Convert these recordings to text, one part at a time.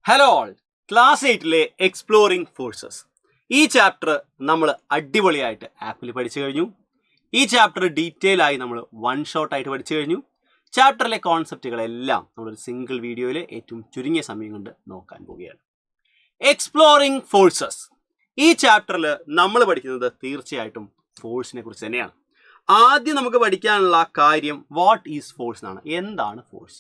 Hello all, class 8-ലെ exploring forces ഈ chapter നമ്മൾ അടിപൊളിയായിട്ട് ആപ്പിൽ പഠിച്ചു കഴിഞ്ഞു. ഈ ചാപ്റ്റർ ഡീറ്റെയിൽ ആയി നമ്മൾ വൺ ഷോട്ട് ആയിട്ട് പഠിച്ചു കഴിഞ്ഞു. ചാപ്റ്ററിലെ കോൺസെപ്റ്റുകളെല്ലാം നമ്മളൊരു സിംഗിൾ വീഡിയോയിൽ ഏറ്റവും ചുരുങ്ങിയ സമയം കൊണ്ട് നോക്കാൻ പോവുകയാണ്. എക്സ്പ്ലോറിംഗ് ഫോഴ്സസ് ഈ ചാപ്റ്ററിൽ നമ്മൾ പഠിക്കുന്നത് തീർച്ചയായിട്ടും ഫോഴ്സിനെ കുറിച്ച് തന്നെയാണ്. ആദ്യം നമുക്ക് പഠിക്കാനുള്ള കാര്യം വാട്ട് ഈസ് ഫോഴ്സ് എന്നാണ്. എന്താണ് ഫോഴ്സ്?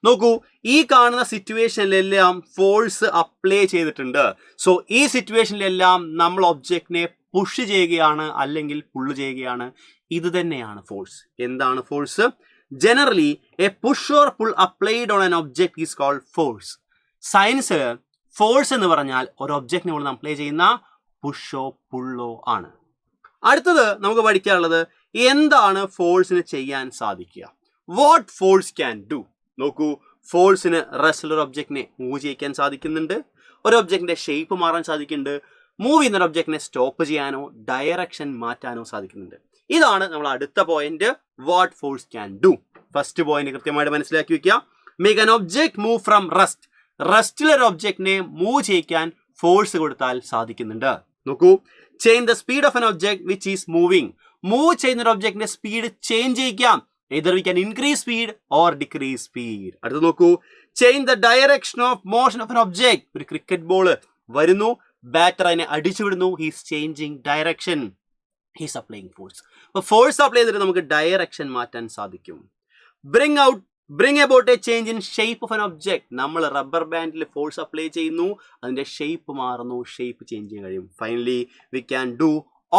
നോക്കൂ, ഈ കാണുന്ന സിറ്റുവേഷനിലെല്ലാം ഫോഴ്സ് അപ്ലൈ ചെയ്തിട്ടുണ്ട്. സോ ഈ സിറ്റുവേഷനിലെല്ലാം നമ്മൾ ഒബ്ജക്റ്റിനെ പുഷ് ചെയ്യുകയാണ് അല്ലെങ്കിൽ പുള്ള് ചെയ്യുകയാണ്. ഇത് തന്നെയാണ് ഫോഴ്സ്. എന്താണ് force? Generally a push or pull applied on an object is called force. സയൻസിൽ ഫോഴ്സ് എന്ന് പറഞ്ഞാൽ ഒരു ഒബ്ജക്റ്റിനെ നമ്മൾ അപ്ലൈ ചെയ്യുന്ന പുഷോ പുള്ളോ ആണ്. അടുത്തത് നമുക്ക് പഠിക്കാനുള്ളത് എന്താണ് ഫോഴ്സിന് ചെയ്യാൻ സാധിക്കുക. What force can do. നോക്കൂ, ഫോഴ്സിന് റെസ്റ്റിൽ ഒരു ഒബ്ജക്റ്റിനെ മൂവ് ചെയ്യിക്കാൻ സാധിക്കുന്നുണ്ട്, ഒരു ഒബ്ജക്റ്റിന്റെ ഷേപ്പ് മാറാൻ സാധിക്കുന്നുണ്ട്, മൂവ് ചെയ്യുന്ന ഒരു ഒബ്ജക്റ്റിനെ സ്റ്റോപ്പ് ചെയ്യാനോ ഡയറക്ഷൻ മാറ്റാനോ സാധിക്കുന്നുണ്ട്. ഇതാണ് നമ്മൾ അടുത്ത point, what force can do. First point കൃത്യമായിട്ട് മനസ്സിലാക്കി വെക്കുക. Make an object move from rest. റെസ്റ്റിലൊരു ഒബ്ജക്റ്റിനെ മൂവ് ചെയ്യിക്കാൻ ഫോഴ്സ് കൊടുത്താൽ സാധിക്കുന്നുണ്ട്. നോക്കൂ, change the speed of an object which is moving. Move ചെയ്യുന്ന ഒരു ഒബ്ജക്റ്റിന്റെ സ്പീഡ് ചേഞ്ച് ചെയ്യിക്കാം. Either we can increase speed or decrease speed. അടുത്ത നോക്കൂ, change the direction of motion of an object. ഒരു ക്രിക്കറ്റ് ബോൾ വരുന്നു, ബാറ്റർ അതിനെ അടിച്ചു വിടുന്നു. He's changing direction, he's applying force. അപ്പോൾ ഫോഴ്സ് അപ്ലൈ ചെയ്തിട്ട് നമുക്ക് ഡയറക്ഷൻ മാറ്റാൻ സാധിക്കും. Bring about a change in shape of an object. നമ്മൾ റബ്ബർ ബാൻഡിൽ ഫോഴ്സ് അപ്ലൈ ചെയ്യുന്നു, അതിന്റെ ഷേപ്പ് മാറുന്നു, ഷേപ്പ് ചേഞ്ച് ചെയ്യാൻ കഴിയും. Finally we can do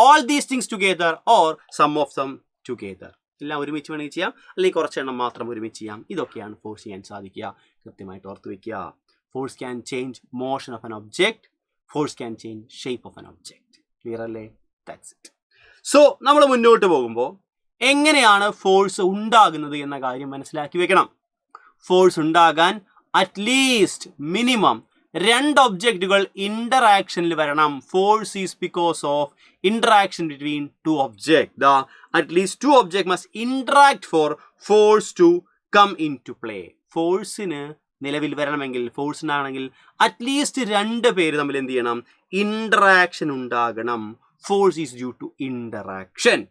all these things together or some of them together. എല്ലാം ഒരുമിച്ച് വേണമെങ്കിൽ ചെയ്യാം, അല്ലെങ്കിൽ കുറച്ചെണ്ണം മാത്രം ഒരുമിച്ച് ചെയ്യാം. ഇതൊക്കെയാണ് ഫോഴ്സ് ചെയ്യാൻ സാധിക്കുക. കൃത്യമായിട്ട് ഓർത്ത് വയ്ക്കുക. Force can change motion of an object, force can change shape of an object. Clear അല്ലേ? That's it. സോ നമ്മൾ മുന്നോട്ട് പോകുമ്പോൾ എങ്ങനെയാണ് ഫോഴ്സ് ഉണ്ടാകുന്നത് എന്ന കാര്യം മനസ്സിലാക്കി വെക്കണം. ഫോഴ്സ് ഉണ്ടാകാൻ അറ്റ്ലീസ്റ്റ് മിനിമം രണ്ട് ഒബ്ജക്റ്റുകൾ ഇന്ററാക്ഷനിൽ വരണം. Force is because of interaction between two objects. At least two objects must interact for force to come into play. ഫോഴ്സിന് നിലവിൽ വരണമെങ്കിൽ, ഫോഴ്സിനാണെങ്കിൽ അറ്റ്ലീസ്റ്റ് രണ്ട് പേര് തമ്മിൽ എന്ത് ചെയ്യണം? ഇന്ററാക്ഷൻ ഉണ്ടാകണം. Force is due to interaction.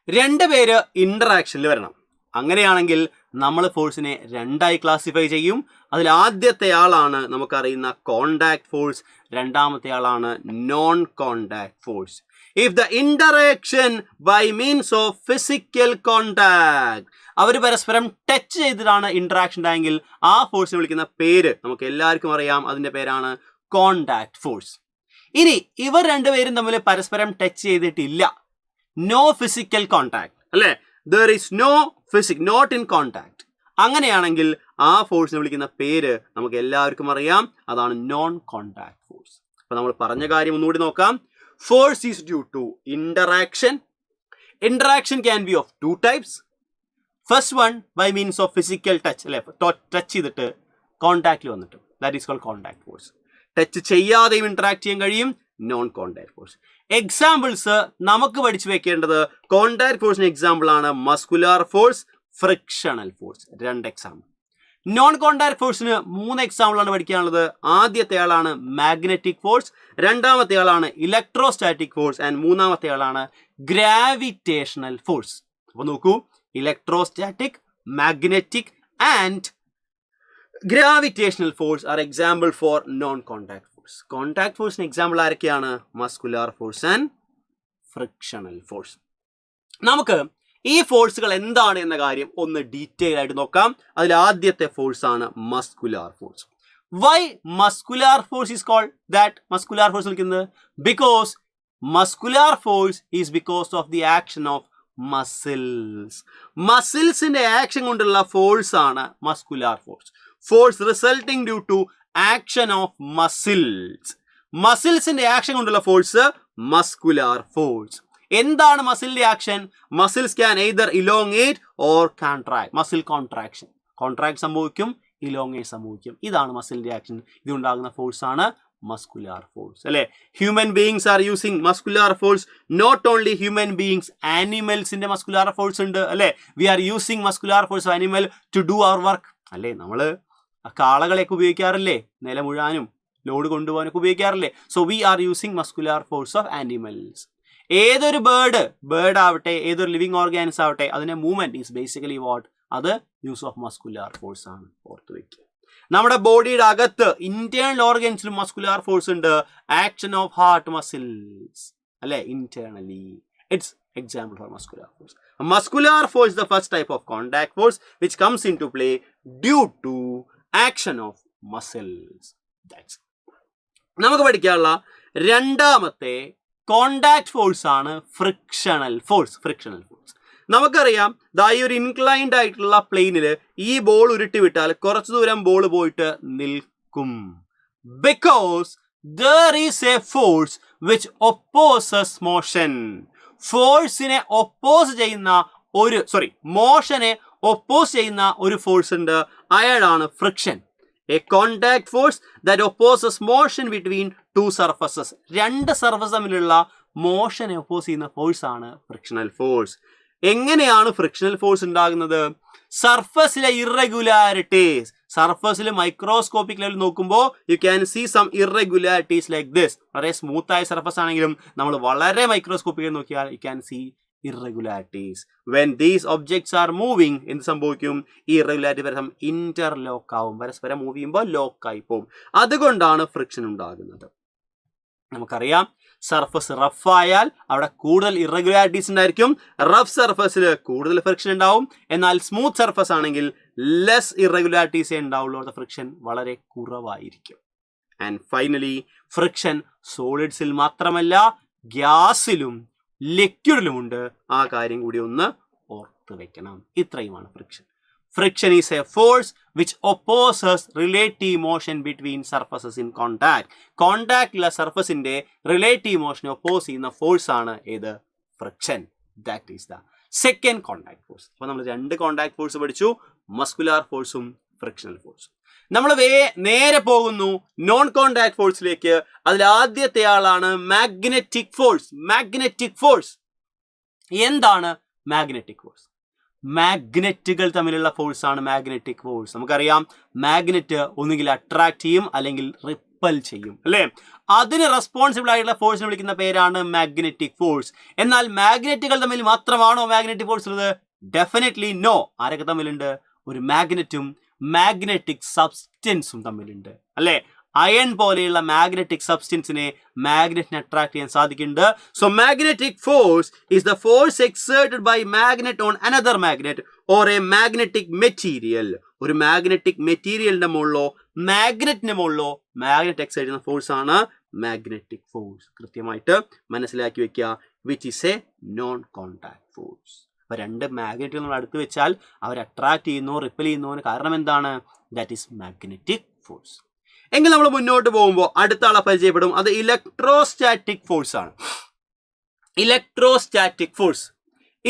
രണ്ട് പേര് ഇന്ററാക്ഷനിൽ വരണം. അങ്ങനെയാണെങ്കിൽ നമ്മൾ ഫോഴ്സിനെ രണ്ടായി ക്ലാസിഫൈ ചെയ്യും. അതിൽ ആദ്യത്തെ ആളാണ് നമുക്കറിയുന്ന കോണ്ടാക്ട് ഫോഴ്സ്, രണ്ടാമത്തെ ആളാണ് non contact force. If the interaction by means of physical contact, അവർ പരസ്പരം ടച്ച് ചെയ്തിട്ടാണ് ഇന്ററാക്ഷൻ ഉണ്ടായെങ്കിൽ ആ ഫോഴ്സിനെ വിളിക്കുന്ന പേര് നമുക്ക് എല്ലാവർക്കും അറിയാം. അതിന്റെ പേരാണ് കോണ്ടാക്ട് ഫോഴ്സ്. ഇനി ഇവർ രണ്ടുപേരും തമ്മിൽ പരസ്പരം ടച്ച് ചെയ്തിട്ടില്ല, നോ ഫിസിക്കൽ കോണ്ടാക്ട് അല്ലേ, there is no physics, not in contact. അങ്ങനെയാണെങ്കിൽ ആ ഫോഴ്സിനെ വിളിക്കുന്ന പേര് നമുക്ക് എല്ലാവർക്കും അറിയാം, അതാണ് നോൺ കോണ്ടാക്ട് ഫോഴ്സ്. അപ്പൊ നമ്മൾ പറഞ്ഞ കാര്യം ഒന്നുകൂടി നോക്കാം. Force is due to interaction. Interaction can be of two types. First one by means of physical touch അല്ലെ, ടച്ച് ചെയ്തിട്ട് കോണ്ടാക്റ്റിൽ വന്നിട്ട്, that is called contact force. Touch ചെയ്യാതെയും ഇന്ററാക്ട് ചെയ്യാൻ കഴിയും, നോൺ കോണ്ടാക്ട് ഫോഴ്സ്. എക്സാമ്പിൾസ് നമുക്ക് പഠിച്ചു വെക്കേണ്ടത്, കോണ്ടാക്ട് ഫോഴ്സിന് എക്സാമ്പിൾ ആണ് മസ്കുലാർ ഫോഴ്സ്, ഫ്രിക്ഷണൽ ഫോഴ്സ്. രണ്ട് എക്സാമ്പിൾ. നോൺ കോണ്ടാക്ട് ഫോഴ്സിന് മൂന്ന് എക്സാമ്പിൾ ആണ് പഠിക്കാനുള്ളത്. ആദ്യത്തെ ആളാണ് മാഗ്നറ്റിക് ഫോഴ്സ്, രണ്ടാമത്തെ ആളാണ് ഇലക്ട്രോസ്റ്റാറ്റിക് ഫോഴ്സ്, ആൻഡ് മൂന്നാമത്തെ ആളാണ് ഗ്രാവിറ്റേഷണൽ ഫോഴ്സ്. അപ്പൊ നോക്കൂ, electrostatic, magnetic and gravitational force are example for non contact force. Contact ഫോഴ്സിന് എക്സാമ്പിൾ ആരൊക്കെയാണ്? Muscular force and frictional force. നമുക്ക് ഈ ഫോഴ്സുകൾ എന്താണ് എന്ന കാര്യം ഒന്ന് ഡീറ്റെയിൽ ആയിട്ട് നോക്കാം. അതിൽ ആദ്യത്തെ ഫോഴ്സ് ആണ് muscular force. Why muscular force is called that? Muscular force വിളിക്കുന്നത് because muscular force is because of the action of muscles. മസിൽസിന്റെ ആക്ഷൻ കൊണ്ടുള്ള ഫോഴ്സ് ആണ് muscular force. Force resulting due to action of muscles. മസിൽസിന്റെ action കൊണ്ടുള്ള force muscular force. എന്താണ് മസിലിന്റെ action? Muscles can either elongate or contract. Muscle contraction, contract സംഭവിക്കും, elongate സംഭവിക്കും. ഇതാണ് മസിലിന്റെ ആക്ഷൻ. ഇതുണ്ടാകുന്ന ഫോഴ്സ് ആണ് മസ്കുലാർ ഫോഴ്സ് അല്ലെ. Human beings are using muscular force. Not only human beings, ആനിമൽസിന്റെ മസ്കുലാർ ഫോഴ്സ് ഉണ്ട് അല്ലെ. We are using muscular force of animal to do our work അല്ലെ. നമ്മള് കാളകളെയൊക്കെ ഉപയോഗിക്കാറില്ലേ, നില മുഴാനും ലോഡ് കൊണ്ടുപോകാനൊക്കെ ഉപയോഗിക്കാറില്ലേ. So we are using muscular force of animals. ഏതൊരു ബേർഡ് ആവട്ടെ, ഏതൊരു ലിവിങ് ഓർഗാനിസ് ആവട്ടെ, അതിന്റെ മൂവ്മെന്റ് ഈസ് ബേസിക്കലി വാട്ട്, അത് യൂസ് ഓഫ് മസ്കുലാർ ഫോഴ്സ് ആണ്. ഓർത്ത് വെക്കുക. നമ്മുടെ ബോഡിയുടെ അകത്ത് ഇന്റേണൽ ഓർഗൻസിലും മസ്കുലാർ ഫോഴ്സ് ഉണ്ട്. ആക്ഷൻ ഓഫ് ഹാർട്ട് മസിൽസ് അല്ലെ, internally it's example for muscular force. A muscular force is the first type of contact force which comes into play due to action of muscles. That's നമുക്ക് പഠിക്കാനുള്ള രണ്ടാമത്തെ contact force ആണ് frictional force. നമുക്കറിയാം, ഈ ഒരു inclined ആയിട്ടുള്ള പ്ലെയിനിൽ ഈ ബോൾ ഉരുട്ടി വിട്ടാൽ കുറച്ചു ദൂരം ബോൾ പോയിട്ട് നിൽക്കും. Because there is a force which opposes motion. ഫോഴ്സിനെ ഒപ്പോസ് ചെയ്യുന്ന മോഷനെ ഒപ്പോസ് ചെയ്യുന്ന ഒരു ഫോഴ്സ് ഉണ്ട്, അയാളാണ് friction. A contact force that opposes motion between two surfaces. രണ്ട് സർഫസ് തമ്മിലുള്ള മോഷനെ ഒപ്പോസ് ചെയ്യുന്ന ഫോഴ്സ് ആണ് ഫ്രിക്ഷണൽ ഫോഴ്സ്. എങ്ങനെയാണ് ഫ്രിക്ഷണൽ ഫോഴ്സ് ഉണ്ടാകുന്നത്? സർഫസിലെ ഇറഗുലാരിറ്റീസ്, സർഫസിൽ മൈക്രോസ്കോപ്പിക് ലെവൽ നോക്കുമ്പോൾ you can see some irregularities like this. വളരെ സ്മൂത്ത് ആയ സർഫസ് ആണെങ്കിലും നമ്മൾ വളരെ മൈക്രോസ്കോപ്പിക് നോക്കിയാൽ you can see irregularities. When these objects are moving, എന്ത് സംഭവിക്കും? ഈ ഇറഗുലാരിറ്റി പരസ്പരം ഇന്റർലോക്ക് ആവും, പരസ്പരം മൂവ് ചെയ്യുമ്പോൾ ലോക്ക് ആയി പോകും. അതുകൊണ്ടാണ് ഫ്രിക്ഷൻ ഉണ്ടാകുന്നത്. നമുക്കറിയാം, സർഫസ് റഫ് ആയാൽ അവിടെ കൂടുതൽ ഇറഗുലാരിറ്റീസ് ഉണ്ടായിരിക്കും. റഫ് സർഫസിൽ കൂടുതൽ ഫ്രിക്ഷൻ ഉണ്ടാവും. എന്നാൽ സ്മൂത്ത് സർഫസ് ആണെങ്കിൽ ലെസ് ഇറഗുലാരിറ്റീസേ ഉണ്ടാവുള്ളൂ. അവിടെ ഫ്രിക്ഷൻ വളരെ കുറവായിരിക്കും. ആൻഡ് ഫൈനലി, ഫ്രിക്ഷൻ സോളിഡ്സിൽ മാത്രമല്ല ഗ്യാസിലും ലിക്വിഡിലുമുണ്ട്. ആ കാര്യം കൂടി ഒന്ന് ഓർത്ത് വെക്കണം. ഇത്രയുമാണ് friction. Friction is a force which opposes relative motion between surfaces in contact. Contact ഉള്ള സർഫസിന്റെ റിലേറ്റീവ് മോഷനെ ഒപ്പോസ് ചെയ്യുന്ന ഫോഴ്സ് ആണ് ഏത്? Friction. That is the second contact force. അപ്പോൾ നമ്മൾ രണ്ട് കോണ്ടാക്ട് ഫോഴ്സ് പഠിച്ചു, മസ്കുലാർ ഫോഴ്സും ഫ്രിക്ഷണൽ ഫോഴ്സും. നമ്മൾ നേരെ പോകുന്നു നോൺ കോണ്ടാക്ട് ഫോഴ്സിലേക്ക്. അതിൽ ആദ്യത്തെ ആളാണ് മാഗ്നറ്റിക് ഫോഴ്സ്. മാഗ്നറ്റിക് ഫോഴ്സ് എന്താണ്? മാഗ്നറ്റിക് ഫോഴ്സ് മാഗ്നറ്റുകൾ തമ്മിലുള്ള ഫോഴ്സ് ആണ് മാഗ്നറ്റിക് ഫോഴ്സ്. നമുക്കറിയാം, മാഗ്നറ്റ് ഒന്നുകിൽ അട്രാക്ട് ചെയ്യും അല്ലെങ്കിൽ റിപ്പൽ ചെയ്യും, അല്ലേ? അതിന് റെസ്പോൺസിബിൾ ആയിട്ടുള്ള ഫോഴ്സിനെ വിളിക്കുന്ന പേരാണ് മാഗ്നറ്റിക് ഫോഴ്സ്. എന്നാൽ മാഗ്നറ്റുകൾ തമ്മിൽ മാത്രമാണോ മാഗ്നറ്റിക് ഫോഴ്സ് ഉള്ളത്? Definitely no. ആരൊക്കെ തമ്മിലുണ്ട്? ഒരു മാഗ്നറ്റും മാഗ്നറ്റിക് സബ്സ്റ്റൻസും തമ്മിലുണ്ട്, അല്ലേ? അയൺ പോലെയുള്ള മാഗ്നറ്റിക് സബ്സ്റ്റൻസിനെ മാഗ്നറ്റിനെ അട്രാക്ട് ചെയ്യാൻ സാധിക്കുന്നുണ്ട്. So magnetic force is the force exerted by magnet on another magnet or a magnetic material. ഒരു മാഗ്നറ്റിക് മെറ്റീരിയലിന്റെ മുകളിലോ മാഗ്നറ്റിന്റെ മുകളിലോ മാഗ്നറ്റ് എക്സേർട്ട് ചെയ്യുന്ന ഫോഴ്സ് ആണ് മാഗ്നറ്റിക് ഫോഴ്സ്. കൃത്യമായിട്ട് മനസ്സിലാക്കി വെക്കുക. Which is a non contact force. അപ്പൊ രണ്ട് മാഗ്നറ്റുകൾ നമ്മൾ അടുത്ത് വെച്ചാൽ അവർ അട്രാക്ട് ചെയ്യുന്നോ റിപ്പൽ ചെയ്യുന്നോ കാരണം എന്താണ്? That is magnetic force. എങ്കിൽ നമ്മൾ മുന്നോട്ട് പോകുമ്പോൾ അടുത്ത ആളെ പരിചയപ്പെടും. അത് ഇലക്ട്രോസ്റ്റാറ്റിക് ഫോഴ്സ് ആണ്. Electrostatic force.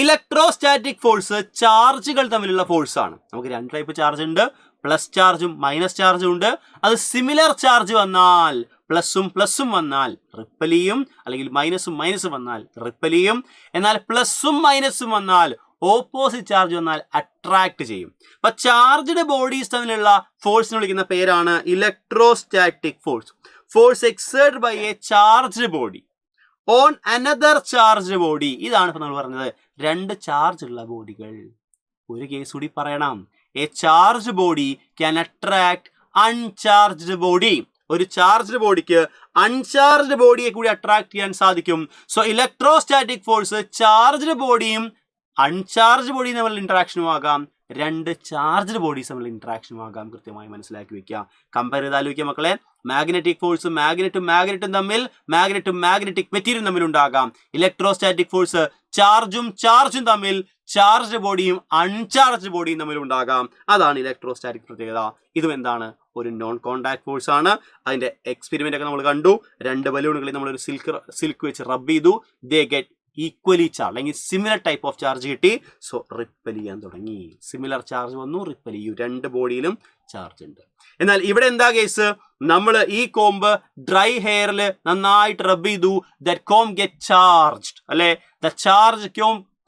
ഇലക്ട്രോസ്റ്റാറ്റിക് ഫോഴ്സ് ചാർജുകൾ തമ്മിലുള്ള ഫോഴ്സ് ആണ്. നമുക്ക് രണ്ട് ടൈപ്പ് ചാർജ് ഉണ്ട്, പ്ലസ് ചാർജും മൈനസ് ചാർജും ഉണ്ട്. അത് സിമിലർ ചാർജ് വന്നാൽ പ്ലസും വന്നാൽ റിപ്പൽ ചെയ്യും, അല്ലെങ്കിൽ മൈനസും വന്നാൽ റിപ്പൽ ചെയ്യും. എന്നാൽ പ്ലസും മൈനസും വന്നാൽ ഓപ്പോസിറ്റ് ചാർജ് വന്നാൽ അട്രാക്ട് ചെയ്യും. അപ്പൊ ചാർജ്ഡ് ബോഡീസ് തമ്മിലുള്ള ഫോഴ്സിനെ വിളിക്കുന്ന പേരാണ് electrostatic force. Force exerted by a charged body on another charged body. ഇതാണ് ഇപ്പൊ നമ്മൾ പറഞ്ഞത്, രണ്ട് ചാർജ് ഉള്ള ബോഡികൾ. ഒരു കേസ് കൂടി പറയണം. A charged body can attract uncharged body. ഒരു ചാർജ്ഡ് ബോഡിക്ക് അൺചാർജ്ഡ് ബോഡിയെ കൂടി അട്രാക്ട് ചെയ്യാൻ സാധിക്കും. സോ ഇലക്ട്രോസ്റ്റാറ്റിക് ഫോഴ്സ് ചാർജ്ഡ് ബോഡിയും അൺചാർജ്ഡ് ബോഡിയും തമ്മിൽ ഇന്ററാക്ഷനും ആകാം, രണ്ട് ചാർജ്ഡ് ബോഡീസ് തമ്മിൽ ഇന്ററാക്ഷനും ആകാം. കൃത്യമായി മനസ്സിലാക്കി വെക്കുക. കമ്പയർ ചെയ്ത് ആലോചിക്കുക മക്കളെ. മാഗ്നറ്റിക് ഫോഴ്സ് മാഗ്നറ്റും തമ്മിൽ, മാഗ്നറ്റും മാഗ്നറ്റിക് മെറ്റീരിയലും തമ്മിൽ ഉണ്ടാകാം. ഇലക്ട്രോസ്റ്റാറ്റിക് ഫോഴ്സ് ചാർജും തമ്മിൽ, ചാർജ്ഡ് ബോഡിയും അൺചാർജ്ഡ് ബോഡിയും തമ്മിൽ ഉണ്ടാകാം. അതാണ് ഇലക്ട്രോസ്റ്റാറ്റിക് പ്രത്യേകത. ഇതും എന്താണ്? ഒരു നോൺ കോണ്ടാക്ട് ഫോഴ്സ് ആണ്. അതിന്റെ എക്സ്പെരിമെന്റ് ഒക്കെ നമ്മൾ കണ്ടു. രണ്ട് ബലൂണുകളിൽ നമ്മളൊരു സിൽക്ക് വെച്ച് റബ്ബ് ചെയ്തു. ദേ ഗെറ്റ് ഈക്വലി ചാർജ്, അല്ലെങ്കിൽ സിമിലർ ടൈപ്പ് ഓഫ് ചാർജ് കിട്ടി. സോ റിപ്പൽ ചെയ്യാൻ തുടങ്ങി. സിമിലർ ചാർജ് വന്നു, റിപ്പൽ ചെയ്യൂ. രണ്ട് ബോഡിയിലും ചാർജ് ഉണ്ട്. എന്നാൽ ഇവിടെ എന്താ കേസ്? നമ്മൾ ഈ കോമ്പ് ഡ്രൈ ഹെയറിൽ നന്നായിട്ട് റബ്ബ് ചെയ്തു. ദാറ്റ് കോംബ് ഗെറ്റ് ചാർജ്ഡ്, അല്ലെ? The charge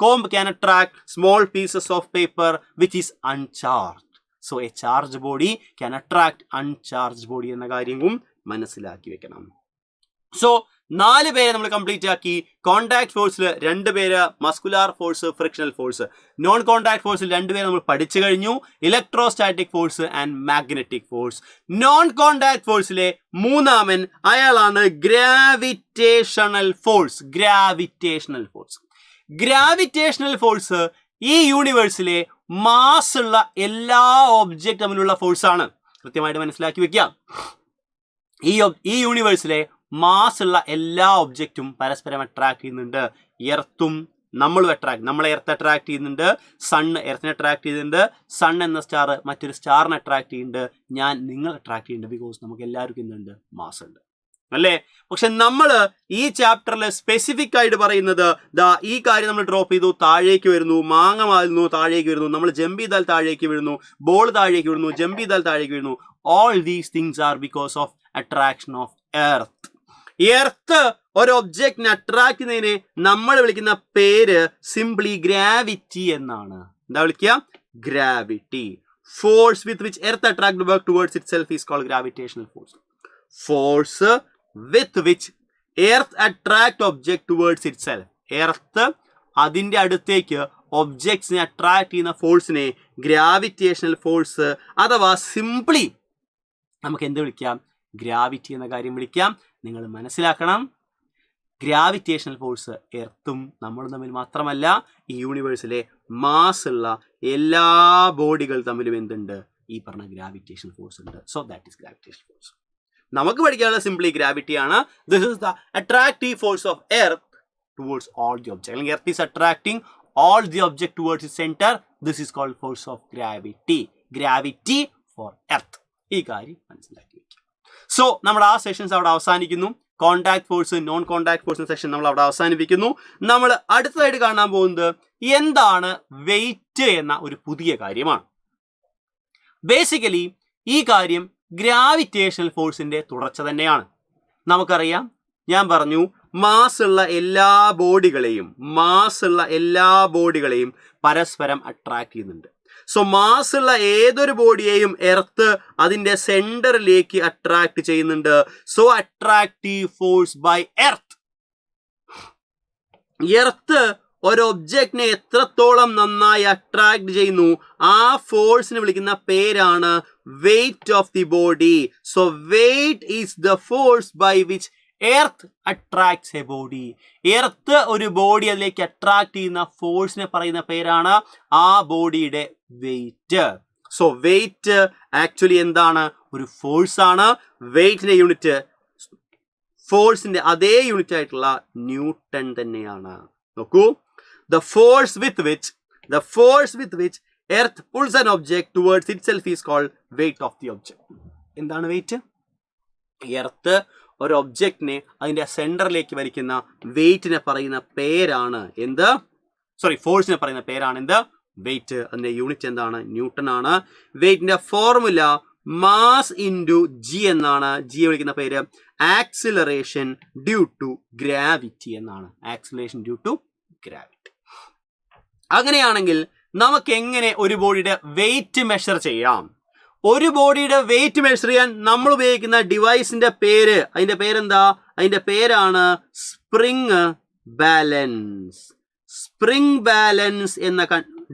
comb can attract small pieces of paper which is uncharged. So A charge body can attract uncharged body എന്ന കാര്യവും മനസ്സിലാക്കി വെക്കണം. സോ 4 പേരെ നമ്മൾ കംപ്ലീറ്റ് ആക്കി. കോണ്ടാക്ട് ഫോഴ്സിൽ 2 പേര്, muscular force, frictional force. Non contact ഫോഴ്സിൽ 2 പേര് നമ്മൾ പഠിച്ചു കഴിഞ്ഞു, electrostatic force and magnetic force. Non contact ഫോഴ്സിലെ 3ാമൻ അയാളാണ് ഗ്രാവിറ്റേഷണൽ ഫോഴ്സ്. ഗ്രാവിറ്റേഷണൽ ഫോഴ്സ് ഈ യൂണിവേഴ്സിലെ മാസ് ഉള്ള എല്ലാ ഒബ്ജക്റ്റ് തമ്മിലുള്ള ഫോഴ്സാണ്. കൃത്യമായിട്ട് മനസ്സിലാക്കി വെക്കാം. ഈ യൂണിവേഴ്സിലെ മാസ് ഉള്ള എല്ലാ ഒബ്ജക്റ്റും പരസ്പരം അട്രാക്ട് ചെയ്യുന്നുണ്ട്. എർത്തും നമ്മളെ എർത്ത് അട്രാക്ട് ചെയ്യുന്നുണ്ട്, സണ്ണ് എർത്തിനെ അട്രാക്ട് ചെയ്യുന്നുണ്ട്, സൺ എന്ന സ്റ്റാർ മറ്റൊരു സ്റ്റാറിനെ അട്രാക്ട് ചെയ്യുന്നുണ്ട്, നിങ്ങൾ അട്രാക്ട് ചെയ്യുന്നുണ്ട്. ബിക്കോസ് നമുക്ക് എല്ലാവർക്കും എന്തുണ്ട്? മാസ് ഉണ്ട് അല്ലേ? പക്ഷെ നമ്മൾ ഈ ചാപ്റ്ററിൽ സ്പെസിഫിക് ആയിട്ട് പറയുന്നത് ഈ കാര്യം നമ്മൾ ഡ്രോപ്പ് ചെയ്തു, താഴേക്ക് വരുന്നു, മാങ്ങ മാറുന്നു, താഴേക്ക് വരുന്നു, നമ്മൾ ജമ്പ് ചെയ്താൽ താഴേക്ക് വീഴുന്നു, ബോൾ താഴേക്ക് വീഴുന്നു, ജമ്പ് ചെയ്താൽ താഴേക്ക് വീഴുന്നു. All these things are because of attraction of earth. Earth ഒരു ഒബ്ജക്റ്റിനെ അട്രാക്ട് ചെയ്യുന്നതിനെ നമ്മൾ വിളിക്കുന്ന പേര് സിംപ്ലി ഗ്രാവിറ്റി എന്നാണ്. എന്താ വിളിക്കുക? Gravity. Force with which earth attract work towards itself is called gravitational force. Force with which earth attract object towards itself. Earth അതിൻ്റെ അടുത്തേക്ക് ഒബ്ജക്ട്സിനെ അട്രാക്ട് ചെയ്യുന്ന ഫോഴ്സിനെ ഗ്രാവിറ്റേഷണൽ ഫോഴ്സ് അഥവാ സിംപ്ലി നമുക്ക് എന്ത് വിളിക്കാം? ഗ്രാവിറ്റി എന്ന കാര്യം വിളിക്കാം. നിങ്ങൾ മനസ്സിലാക്കണം, ഗ്രാവിറ്റേഷണൽ ഫോഴ്സ് എർത്തും നമ്മളും തമ്മിൽ മാത്രമല്ല, ഈ യൂണിവേഴ്സിലെ മാസ് ഉള്ള എല്ലാ ബോഡികൾ തമ്മിലും എന്തുണ്ട്? ഈ പറഞ്ഞ ഗ്രാവിറ്റേഷണൽ ഫോഴ്സ് ഉണ്ട്. So that is gravitational force. നമുക്ക് പഠിക്കാനുള്ള സിംപ്ലി ഗ്രാവിറ്റി ആണ്. This is the attractive force of earth towards all the object. അല്ലെങ്കിൽ earth is attracting all the object towards its center. This is called force of gravity. Gravity for earth. ഈ കാര്യം മനസ്സിലാക്കി വെക്കുക. So നമ്മുടെ ആ sessions അവിടെ അവസാനിക്കുന്നു. Contact force, non contact force session നമ്മൾ അവിടെ അവസാനിപ്പിക്കുന്നു. നമ്മൾ അടുത്തതായിട്ട് കാണാൻ പോകുന്നത് എന്താണ് വെയിറ്റ് എന്ന ഒരു പുതിയ കാര്യമാണ്. ബേസിക്കലി ഈ കാര്യം ഗ്രാവിറ്റേഷണൽ ഫോഴ്സിന്റെ തുടർച്ച തന്നെയാണ്. നമുക്കറിയാം, ഞാൻ പറഞ്ഞു മാസ് ഉള്ള എല്ലാ ബോഡികളെയും പരസ്പരം അട്രാക്ട് ചെയ്യുന്നുണ്ട്. സോ മാസ് ഉള്ള ഏതൊരു ബോഡിയെയും എർത്ത് അതിന്റെ സെന്ററിലേക്ക് അട്രാക്ട് ചെയ്യുന്നുണ്ട്. So attractive force by earth ഒരു ഒബ്ജക്റ്റിനെ എത്രത്തോളം നന്നായി അട്രാക്ട് ചെയ്യുന്നു, ആ ഫോഴ്സിനെ വിളിക്കുന്ന പേരാണ് weight of the body. So weight is the force by which earth attracts a body. Earth ഒരു ബോഡി അതിലേക്ക് അട്രാക്ട് ചെയ്യുന്ന ഫോഴ്സിനെ പറയുന്ന പേരാണ് ആ ബോഡിയുടെ വെയിറ്റ്. സോ വെയിറ്റ് ആക്ച്വലി എന്താണ്? ഒരു ഫോഴ്സ് ആണ്. വെയിറ്റിന്റെ യൂണിറ്റ് ഫോഴ്സിന്റെ അതേ യൂണിറ്റ് ആയിട്ടുള്ള ന്യൂട്ടൺ തന്നെയാണ്. നോക്കൂ, the force with which earth pulls an object towards itself is called weight of the object. എന്താണ് വെയിറ്റ്? എർത്ത് ഒരു ഒബ്ജക്റ്റിനെ അതിന്റെ സെന്ററിലേക്ക് വലിക്കുന്ന വെയിറ്റിനെ പറയുന്ന പേരാണ് ഫോഴ്സിനെ പറയുന്ന പേരാണ് വെയിറ്റ്. അതിന്റെ യൂണിറ്റ് എന്താണ്? ന്യൂട്ടൺ ആണ്. വെയിറ്റിന്റെ ഫോർമുല മാസ് ഇൻറ്റു ജി എന്നാണ്. ജി വിളിക്കുന്ന പേര് ആക്സിലറേഷൻ ഡ്യൂ ടു ഗ്രാവിറ്റി എന്നാണ്. Acceleration due to gravity. അങ്ങനെയാണെങ്കിൽ നമുക്ക് എങ്ങനെ ഒരു ബോഡിയുടെ വെയിറ്റ് മെഷർ ചെയ്യാം? ഒരു ബോഡിയുടെ വെയിറ്റ് മെഷർ ചെയ്യാൻ നമ്മൾ ഉപയോഗിക്കുന്ന ഡിവൈസിന്റെ പേര്, അതിന്റെ പേരെന്താ? അതിന്റെ പേരാണ് സ്പ്രിംഗ് ബാലൻസ്. സ്പ്രിംഗ് ബാലൻസ് എന്ന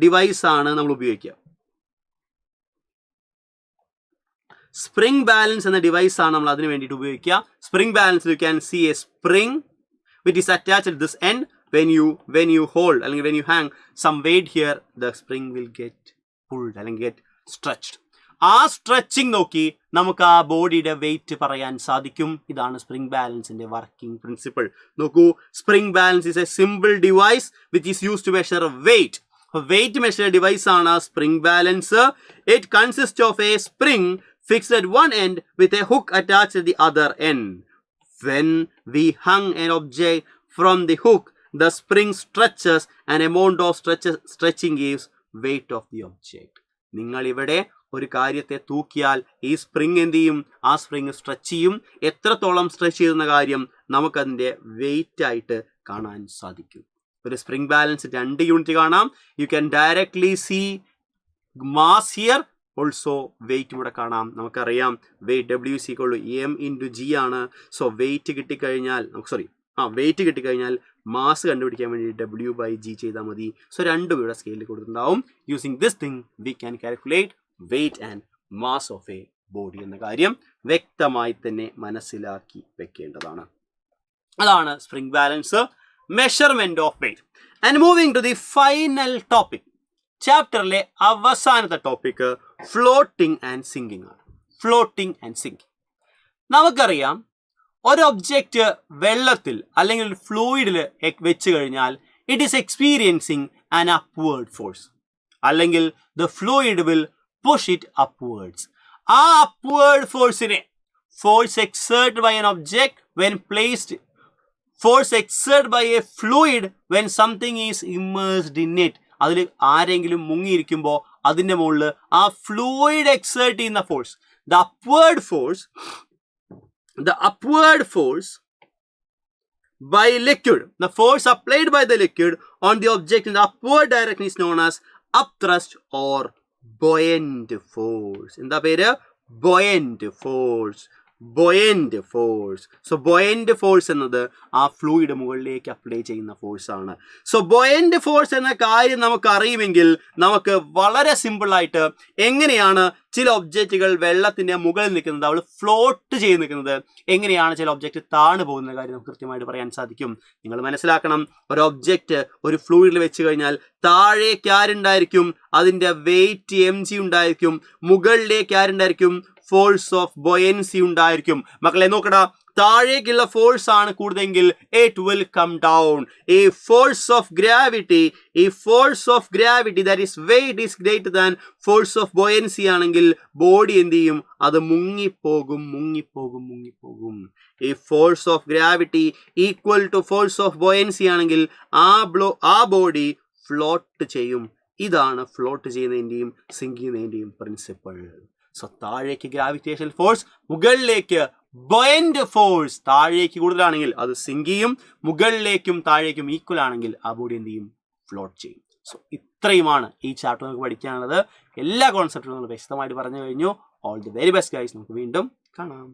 ഡിവൈസ് ആണ് നമ്മൾ ഉപയോഗിക്കുക. സ്പ്രിംഗ് ബാലൻസ് എന്ന ഡിവൈസ് ആണ് നമ്മൾ അതിന് വേണ്ടിയിട്ട് ഉപയോഗിക്കുക. Spring balance you can see a spring which is attached at this end. When you hold അല്ലെങ്കിൽ when you hang some weight here, the spring will get pulled അല്ലെങ്കിൽ get stretched. ആ stretching നോക്കി നമുക്ക് ആ ബോഡിയുടെ വെയിറ്റ് പറയാൻ സാധിക്കും. ഇതാണ് സ്പ്രിംഗ് ബാലൻസിന്റെ വർക്കിംഗ് പ്രിൻസിപ്പിൾ. നോക്കൂ, spring balance is a simple device which is use to measure weight. Weight measure device ആണ് spring balance. It consist of a spring fixed at one end with a hook attached at the other end. When we hung an object from the hook, the spring stretches, an amount of stretching gives weight of the object. നിങ്ങൾ ഇവിടെ ഒരു കാര്യത്തെ തൂക്കിയാൽ ഈ spring എന്ത് ചെയ്യും? ആ spring stretch ചെയ്യും. എത്രത്തോളം സ്ട്രെച്ച് ചെയ്യുന്ന കാര്യം നമുക്കതിൻ്റെ വെയിറ്റ് ആയിട്ട് കാണാൻ സാധിക്കും. ഒരു സ്പ്രിംഗ് ബാലൻസ് 2 യൂണിറ്റ് കാണാം. You can directly see mass here, also weight ഇവിടെ കാണാം. നമുക്കറിയാം വെയിറ്റ് W=m×g ആണ്. സോ വെയിറ്റ് കിട്ടിക്കഴിഞ്ഞാൽ വെയിറ്റ് കിട്ടിക്കഴിഞ്ഞാൽ മാസ് കണ്ടുപിടിക്കാൻ വേണ്ടി W/g ചെയ്താൽ മതി. സോ രണ്ടും ഇവിടെ സ്കെയിലിൽ കൊടുത്തിട്ടുണ്ടാവും. Using this thing we can calculate weight and mass of a body എന്ന കാര്യം വ്യക്തമായി തന്നെ മനസ്സിലാക്കി വെക്കേണ്ടതാണ്. അതാണ് spring balance, measurement of weight. And moving to the final topic, ചാപ്റ്ററിലെ അവസാനത്തെ ടോപ്പിക് ഫ്ലോട്ടിംഗ് ആൻഡ് സിങ്കിങ് ആണ്. Floating and sinking. നമുക്കറിയാം ഒരു ഒബ്ജക്റ്റ് വെള്ളത്തിൽ അല്ലെങ്കിൽ ഒരു ഫ്ലൂയിഡിൽ വെച്ച് കഴിഞ്ഞാൽ it is experiencing an upward force, അല്ലെങ്കിൽ the fluid will push it upwards. ആ അപ്വേർഡ് ഫോഴ്സിനെ force exert by an object when placed, force exert by a fluid when something is immersed in it. അതിൽ ആരെങ്കിലും മുങ്ങിയിരിക്കുമ്പോൾ അതിൻ്റെ മുകളിൽ ആ fluid exert ചെയ്യുന്ന force, the upward force by liquid, the force applied by the liquid on the object in the upward direction is known as upthrust or buoyant force. എന്താ പേര്? buoyant force. So ബോയന്റ് force എന്നത് ആ fluid മുകളിലേക്ക് apply ചെയ്യുന്ന force ആണ്. So ബോയന്റ് force എന്ന കാര്യം നമുക്ക് അറിയുമെങ്കിൽ നമുക്ക് വളരെ സിമ്പിൾ ആയിട്ട് എങ്ങനെയാണ് ചില ഒബ്ജക്റ്റുകൾ വെള്ളത്തിന്റെ മുകളിൽ നിൽക്കുന്നത്, അവൾ ഫ്ലോട്ട് ചെയ്ത് നിൽക്കുന്നത്, എങ്ങനെയാണ് ചില ഒബ്ജക്റ്റ് താണു പോകുന്ന കാര്യം നമുക്ക് കൃത്യമായിട്ട് പറയാൻ സാധിക്കും. നിങ്ങൾ മനസ്സിലാക്കണം, ഒരു ഒബ്ജക്റ്റ് ഒരു ഫ്ലൂയിഡിൽ വെച്ച് കഴിഞ്ഞാൽ താഴേക്ക് ആരുണ്ടായിരിക്കും? അതിന്റെ വെയിറ്റ് mg ഉണ്ടായിരിക്കും. മുകളിലേക്ക് ആരുണ്ടായിരിക്കും? ഫോഴ്സ് ഓഫ് ബോയൻസി ഉണ്ടായിരിക്കും. മക്കളെ നോക്കടാ, താഴേക്കുള്ള ഫോഴ്സ് ആണ് കൂടുതലെങ്കിൽ ഇറ്റ് വിൽ കം ഡൗൺ. ഈ force of gravity that is weight is greater than force of buoyancy ആണെങ്കിൽ ബോഡി എന്ത് ചെയ്യും? അത് മുങ്ങിപ്പോകും. ഈ force of gravity equal to force of buoyancy ആണെങ്കിൽ ആ ബോഡി ഫ്ലോട്ട് ചെയ്യും. ഇതാണ് ഫ്ലോട്ട് ചെയ്യുന്നതിൻ്റെയും സിങ്ക് ചെയ്യുന്നതിൻ്റെയും പ്രിൻസിപ്പിൾ. സോ താഴേക്ക് ഗ്രാവിറ്റേഷൻ ഫോഴ്സ്, മുകളിലേക്ക് ബോയന്റ് ഫോഴ്സ്. താഴേക്ക് കൂടുതലാണെങ്കിൽ അത് സിങ്ക് ചെയ്യും, മുകളിലേക്കും താഴേക്കും ഈക്വൽ ആണെങ്കിൽ ആ ബോഡി എന്ത് ചെയ്യും? ഫ്ലോട്ട് ചെയ്യും. സോ ഇത്രയുമാണ് ഈ ചാപ്റ്റർ നമുക്ക് പഠിക്കാനുള്ളത്. എല്ലാ കോൺസെപ്റ്റും നമ്മൾ വ്യക്തമായിട്ട് പറഞ്ഞു കഴിഞ്ഞു. All the very best guys. നമുക്ക് വീണ്ടും കാണാം.